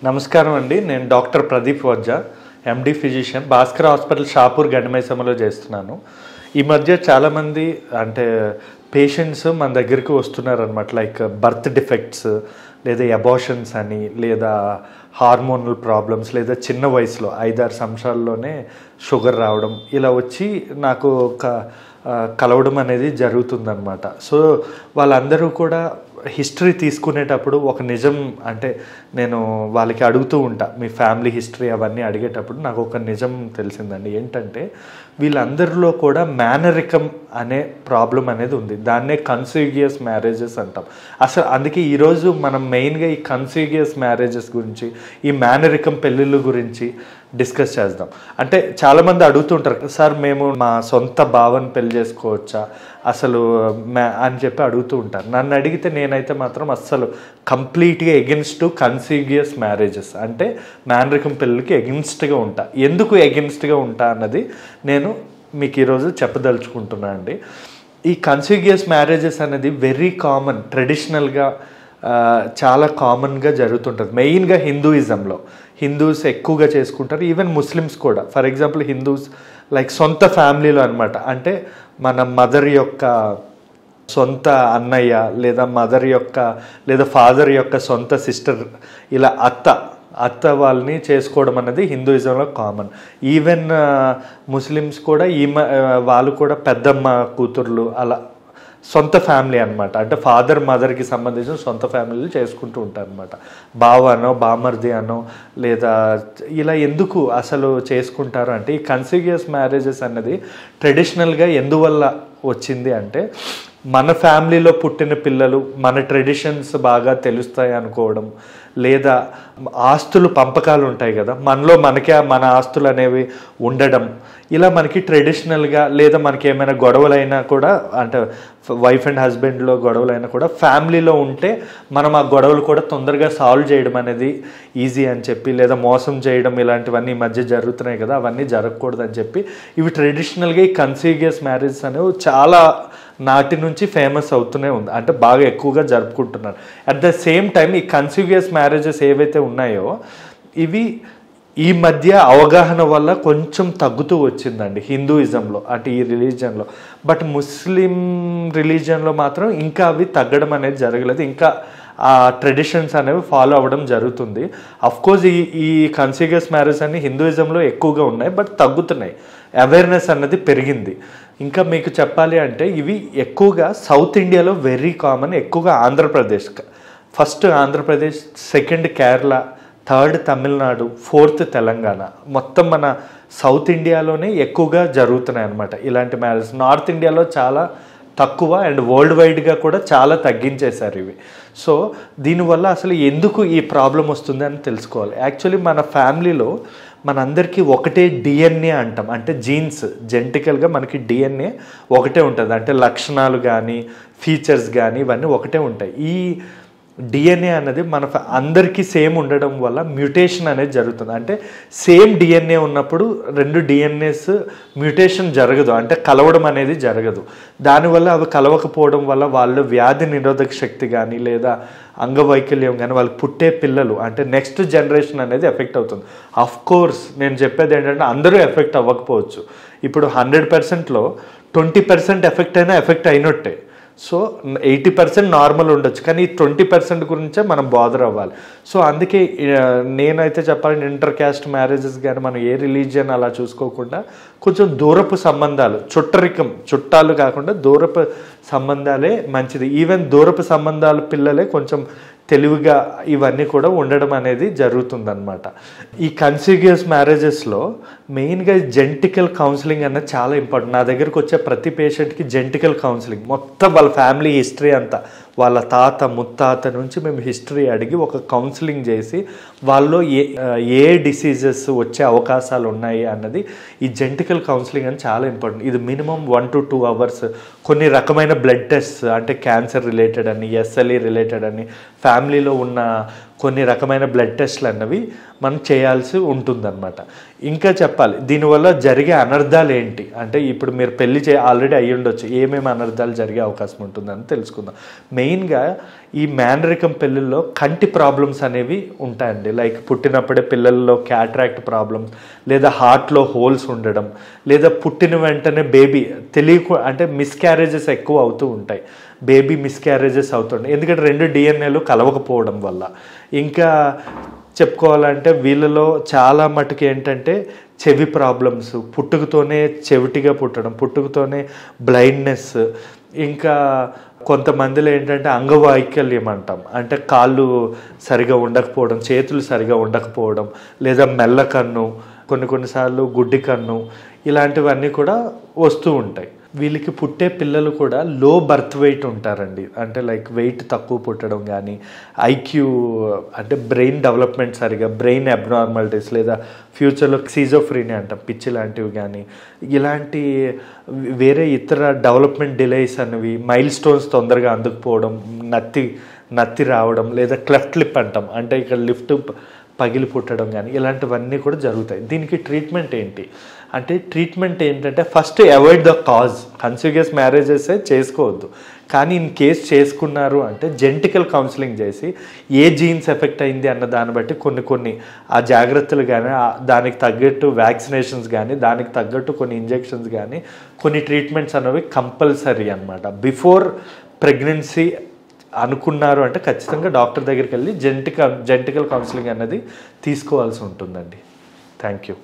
నమస్కారం అండి. నేను doctor Pradeep Vajja, MD physician, Bhaskar hospital Shapur గండిమైసమ్మలో చేస్తున్నాను. ఈ మధ్య చాలామంది పేషెంట్స్ మన దగ్గరికి వస్తున్నారనమాట. లైక్ బర్త్ డిఫెక్ట్స్, లేదా అబార్షన్స్ అని, లేదా హార్మోనల్ ప్రాబ్లమ్స్, లేదా చిన్న వయసులో 5-6 సంవత్సరాల్లోనే షుగర్ రావడం, ఇలా వచ్చి నాకు కలవడం అనేది జరుగుతుందన్నమాట. సో వాళ్ళందరూ కూడా హిస్టరీ తీసుకునేటప్పుడు ఒక నిజం అంటే నేను వాళ్ళకి అడుగుతూ ఉంటా, మీ ఫ్యామిలీ హిస్టరీ అవన్నీ అడిగేటప్పుడు నాకు ఒక నిజం తెలిసిందండి. ఏంటంటే వీళ్ళందరిలో కూడా మేనరికం అనే ప్రాబ్లం అనేది ఉంది. దాన్నే కన్సిగ్యూయస్ మ్యారేజెస్ అంటాం. అసలు అందుకే ఈరోజు మనం మెయిన్గా ఈ కన్సిగ్యూయస్ మ్యారేజెస్ గురించి, ఈ మేనరికం పెళ్ళిళ్ళ గురించి డిస్కస్ చేద్దాం. అంటే చాలామంది అడుగుతుంటారు, సార్ మేము మా సొంత బావని పెళ్లి చేసుకోవచ్చా అసలు అని చెప్పి అడుగుతూ ఉంటారు. నన్ను అడిగితే నేనైతే మాత్రం అస్సలు కంప్లీట్గా ఎగెన్స్ట్ కన్సిగ్యూయస్ మ్యారేజెస్, అంటే మేనరికం పెళ్ళికి ఎగెన్స్ట్గా ఉంటా. ఎందుకు ఎగెన్స్ట్గా ఉంటా అన్నది నేను మీకు ఈరోజు చెప్పదలుచుకుంటున్నా అండి. ఈ కన్సిగ్యూయస్ మ్యారేజెస్ అనేది వెరీ కామన్, ట్రెడిషనల్గా చాలా కామన్గా జరుగుతుంటుంది. మెయిన్గా హిందూయిజంలో హిందూస్ ఎక్కువగా చేసుకుంటారు, ఈవెన్ ముస్లిమ్స్ కూడా. ఫర్ ఎగ్జాంపుల్ హిందూస్ లైక్ సొంత ఫ్యామిలీలో అనమాట, అంటే మన మదర్ యొక్క సొంత అన్నయ్య, లేదా మదర్ యొక్క లేదా ఫాదర్ యొక్క సొంత సిస్టర్, ఇలా అత్త వాళ్ళని చేసుకోవడం అనేది హిందూయిజంలో కామన్. ఈవెన్ ముస్లిమ్స్ కూడా వాళ్ళు కూడా పెద్దమ్మ కూతుర్లు, అలా సొంత ఫ్యామిలీ అనమాట, అంటే ఫాదర్ మదర్కి సంబంధించిన సొంత ఫ్యామిలీలు చేసుకుంటూ ఉంటారు అనమాట. బావ అనో బామర్ది అనో, లేదా ఇలా ఎందుకు అసలు చేసుకుంటారు అంటే, ఈ కన్సిగ్యూయస్ మ్యారేజెస్ అన్నది ట్రెడిషనల్గా ఎందువల్ల వచ్చింది అంటే, మన ఫ్యామిలీలో పుట్టిన పిల్లలు మన ట్రెడిషన్స్ బాగా తెలుస్తాయి అనుకోవడం, లేదా ఆస్తులు పంపకాలు ఉంటాయి కదా, మనకే మన ఆస్తులు అనేవి ఉండడం, ఇలా మనకి ట్రెడిషనల్గా, లేదా మనకి ఏమైనా గొడవలైనా కూడా, అంటే వైఫ్ అండ్ హస్బెండ్లో గొడవలైనా కూడా ఫ్యామిలీలో ఉంటే మనం ఆ గొడవలు కూడా తొందరగా సాల్వ్ చేయడం అనేది ఈజీ అని చెప్పి, లేదా మోసం చేయడం ఇలాంటివన్నీ ఈ మధ్య జరుగుతున్నాయి కదా, అవన్నీ జరగకూడదు అని చెప్పి ఇవి ట్రెడిషనల్గా ఈ కన్సిగ్యూయస్ మ్యారేజెస్ అనేవి చాలా నాటి నుంచి ఫేమస్ అవుతూనే ఉంది, అంటే బాగా ఎక్కువగా జరుపుకుంటున్నారు. అట్ ద సేమ్ టైం ఈ కన్సిగ్యూయస్ మ్యారేజెస్ ఏవైతే ఉన్నాయో ఇవి ఈ మధ్య అవగాహన వల్ల కొంచెం తగ్గుతూ వచ్చిందండి హిందూయిజంలో, అంటే ఈ రిలీజియన్లో. బట్ ముస్లిం రిలీజియన్లో మాత్రం ఇంకా అవి తగ్గడం అనేది జరగలేదు, ఇంకా ఆ ట్రెడిషన్స్ అనేవి ఫాలో అవ్వడం జరుగుతుంది. అఫ్కోర్స్ ఈ కన్సిగ్యూయస్ మ్యారేజ్ అన్ని హిందూయిజంలో ఎక్కువగా ఉన్నాయి, బట్ తగ్గుతున్నాయి, అవేర్నెస్ అన్నది పెరిగింది. ఇంకా మీకు చెప్పాలి అంటే ఇవి ఎక్కువగా సౌత్ ఇండియాలో వెరీ కామన్, ఎక్కువగా Andhra Pradesh, first Andhra Pradesh, second Kerala, third Tamil Nadu, fourth Telangana, మొత్తం మన సౌత్ ఇండియాలోనే ఎక్కువగా జరుగుతున్నాయి అన్నమాట ఇలాంటి మ్యారేజ్. నార్త్ ఇండియాలో చాలా తక్కువ, అండ్ వరల్డ్ వైడ్గా కూడా చాలా తగ్గించేశారు ఇవి. సో దీనివల్ల అసలు ఎందుకు ఈ ప్రాబ్లం వస్తుంది అని తెలుసుకోవాలి. యాక్చువల్లీ మన ఫ్యామిలీలో మనందరికీ ఒకటే డిఎన్ఏ అంటాం, అంటే జీన్స్, జెనెటికల్గా మనకి డిఎన్ఏ ఒకటే ఉంటుంది, అంటే లక్షణాలు కానీ ఫీచర్స్ కానీ ఇవన్నీ ఒకటే ఉంటాయి. ఈ డిఎన్ఏ అనేది మన అందరికీ సేమ్ ఉండడం వల్ల మ్యూటేషన్ అనేది జరుగుతుంది. అంటే సేమ్ డిఎన్ఏ ఉన్నప్పుడు రెండు డిఎన్ఏస్ మ్యూటేషన్ జరగదు, అంటే కలవడం అనేది జరగదు. దానివల్ల అవి కలవకపోవడం వల్ల వాళ్ళు వ్యాధి నిరోధక శక్తి కానీ, లేదా అంగవైకల్యం కానీ, వాళ్ళకి పుట్టే పిల్లలు అంటే నెక్స్ట్ జనరేషన్ అనేది ఎఫెక్ట్ అవుతుంది. అఫ్ కోర్స్ నేను చెప్పేది ఏంటంటే అందరూ ఎఫెక్ట్ అవ్వకపోవచ్చు. ఇప్పుడు 100%లో 20% ఎఫెక్ట్ అయినా ఎఫెక్ట్ అయినట్టే. సో 80% నార్మల్ ఉండొచ్చు, కానీ 20% గురించే మనం బాదర్ అవ్వాలి. సో అందుకే నేనైతే చెప్పాలంటే ఇంటర్ క్యాస్ట్ మ్యారేజెస్ కానీ మనం ఏ రిలీజియన్ అలా చూసుకోకుండా కొంచెం దూరపు సంబంధాలు, చుట్టాలు కాకుండా దూరపు సంబంధాలే మంచిది. ఈవెన్ దూరపు సంబంధాల పిల్లలే కొంచెం తెలివిగా ఇవన్నీ కూడా ఉండడం అనేది జరుగుతుందన్నమాట. ఈ కన్సిగ్యూయస్ మ్యారేజెస్లో మెయిన్గా జెనెటికల్ కౌన్సిలింగ్ అనేది చాలా ఇంపార్టెంట్. నా దగ్గరకు వచ్చే ప్రతి పేషెంట్కి జెనెటికల్ కౌన్సిలింగ్, మొత్తం వాళ్ళ ఫ్యామిలీ హిస్టరీ అంతా, వాళ్ళ తాత ముత్తాత నుంచి మేము హిస్టరీ అడిగి ఒక కౌన్సిలింగ్ చేసి వాళ్ళు ఏ డిసీజెస్ వచ్చే అవకాశాలు ఉన్నాయి అన్నది ఈ జెనెటికల్ కౌన్సిలింగ్ అని చాలా ఇంపార్టెంట్. ఇది మినిమం 1 to 2 hours. కొన్ని రకమైన బ్లడ్ టెస్ట్, అంటే క్యాన్సర్ రిలేటెడ్ అని, ఎస్ఎల్ఈ రిలేటెడ్ అని, ఫ్యామిలీలో ఉన్న కొన్ని రకమైన బ్లడ్ టెస్ట్లు అన్నవి మనం చేయాల్సి ఉంటుందన్నమాట. ఇంకా చెప్పాలి దీనివల్ల జరిగే అనర్థాలు ఏంటి అంటే, ఇప్పుడు మీరు పెళ్లి ఆల్రెడీ అయ్యి ఉండొచ్చు, ఏమేమి అనర్థాలు జరిగే అవకాశం ఉంటుందని తెలుసుకుందాం. మెయిన్గా ఈ మేనరికం పెళ్ళిళ్ళలో కంటి ప్రాబ్లమ్స్ అనేవి ఉంటాయండి. లైక్ పుట్టినప్పుడే పిల్లల్లో క్యాట్రాక్ట్ ప్రాబ్లమ్స్, లేదా హార్ట్లో హోల్స్ ఉండడం, లేదా పుట్టిన వెంటనే బేబీ అంటే మిస్క్యారేజెస్ ఎక్కువ అవుతూ ఉంటాయి. బేబీ మిస్క్యారేజెస్ అవుతుంటాయి ఎందుకంటే 2 డిఎన్ఏలు కలవకపోవడం వల్ల. ఇంకా చెప్పుకోవాలంటే వీళ్ళలో చాలా మటుకు ఏంటంటే చెవి ప్రాబ్లమ్స్, పుట్టుకతోనే చెవిటిగా పుట్టడం, పుట్టుకతోనే బ్లైండ్నెస్, ఇంకా కొంతమందిలో ఏంటంటే అంగవైకల్యం అంటాం, అంటే కాళ్ళు సరిగా ఉండకపోవడం, చేతులు సరిగా ఉండకపోవడం, లేదా మెల్లకన్ను, కొన్నిసార్లు గుడ్డి కన్ను, ఇలాంటివన్నీ కూడా వస్తూ ఉంటాయి. వీళ్ళకి పుట్టే పిల్లలు కూడా లో బర్త్ వెయిట్ ఉంటారండి. అంటే లైక్ వెయిట్ తక్కువ పుట్టడం కానీ, ఐక్యూ అంటే బ్రెయిన్ డెవలప్మెంట్ సరిగా, బ్రెయిన్ అబ్నార్మాలిటీస్, లేదా ఫ్యూచర్లో సిజోఫ్రీనియా అంటాం, పిచ్చి లాంటివి కానీ, ఇలాంటి వేరే ఇతర డెవలప్మెంట్ డిలేస్ అనేవి, మైల్ స్టోన్స్ తొందరగా అందుకుపోవడం, నత్తి రావడం, లేదా క్లెఫ్ట్ లిప్ అంటాం, అంటే ఇక్కడ లిఫ్ట్ పగిలి పుట్టడం కానీ, ఇలాంటివన్నీ కూడా జరుగుతాయి. దీనికి ట్రీట్మెంట్ ఏంటి అంటే, ట్రీట్మెంట్ ఏంటంటే first avoid the cause. Consanguineous marriages చేసుకోవద్దు, కానీ ఇన్ కేస్ చేసుకున్నారు అంటే జెనెటికల్ కౌన్సిలింగ్ చేసి ఏ జీన్స్ ఎఫెక్ట్ అయింది అన్న దాన్ని బట్టి కొన్ని ఆ జాగ్రత్తలు కానీ, దానికి తగ్గట్టు వ్యాక్సినేషన్స్ కానీ, దానికి తగ్గట్టు కొన్ని ఇంజెక్షన్స్ కానీ, కొన్ని ట్రీట్మెంట్స్ అనేవి కంపల్సరీ అనమాట. బిఫోర్ ప్రెగ్నెన్సీ అనుకున్నారు అంటే ఖచ్చితంగా డాక్టర్ దగ్గరికి వెళ్ళి జెనెటికల్ కౌన్సిలింగ్ అనేది తీసుకోవాల్సి ఉంటుందండి. Thank you.